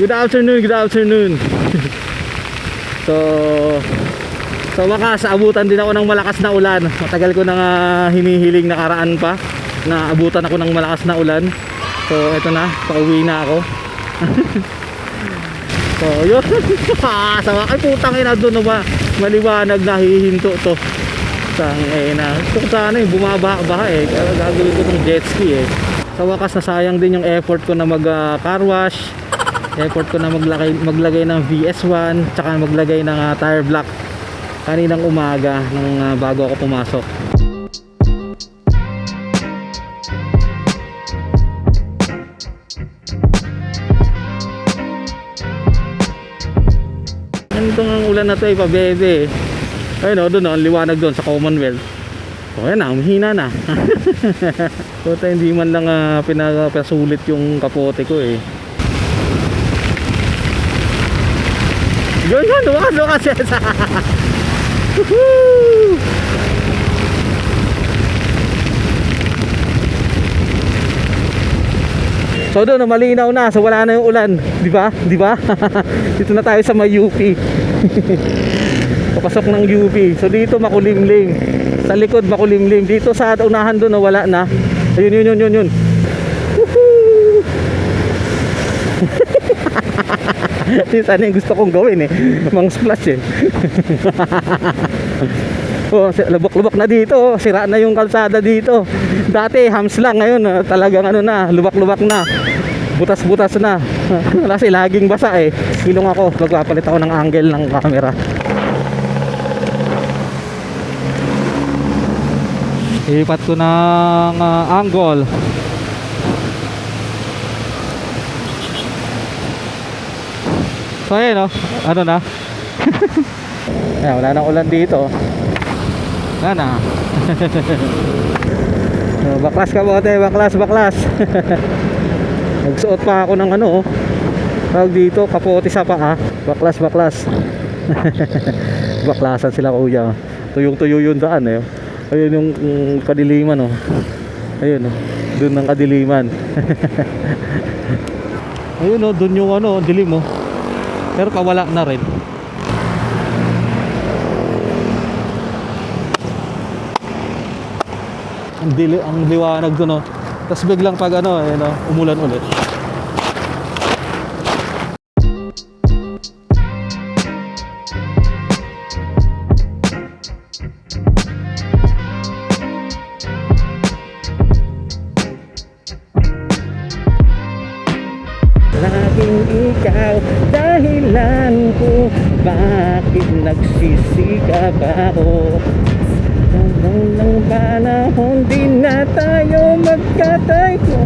Good afternoon, good afternoon. So, sa wakas, abutan din ako ng malakas na ulan. Matagal ko nang hinihiling nakaraan pa na abutan ako ng malakas na ulan. So, eto na, pauwi na ako. So, yun. Sa wakas, ay putang ina, doon ba? Maliwanag na, hihinto to. Na. So, sana yung bumaba eh. Gagawin ko ng jet ski eh. Sa wakas, nasayang din yung effort ko na mag car wash. Effort ko na maglagay ng VS1 tsaka maglagay ng tire block kaninang umaga nung bago ako pumasok. Ganito ang ulan na to pabebe. Ayun o, doon o, liwanag doon sa Commonwealth. O yan na, humihina na. Puta, hindi man lang pinapasulit yung kapote ko eh. Yun, lumakas So doon, malinaw na, so wala na yung ulan, di ba? Dito na tayo sa may UP. Papasok ng UP. So dito makulimlim. Sa likod makulimlim. Dito sa unahan doon wala na. Ayun. Sana yung gusto kong gawin eh, mang splash eh. Oh, lubak-lubak na dito, sira na yung kalsada dito. Dati hams lang, ngayon talagang na, lubak-lubak na, butas-butas na. Kasi laging basa eh. Silong ako, magpapalit ako ng angle ng camera. Ipat ko ng angle. So ayun ano na. Ayan, wala nang ulan dito. Wala na. Baklas ka bote, baklas. Nagsuot pa ako ng tawag dito, kapote sa paa. Baklas. Baklasan sila kuya. Tuyong-tuyo yun daan eh. Ayun yung kadiliman Ayun doon ng kadiliman. Ayun doon yung dilim pero kawala na rin. Ang liwanag doon tapos biglang pag umulan ulit. Laging ikaw dahilan ko bakit nagsisikap ako. Ng panahon di na tayo magkatayo.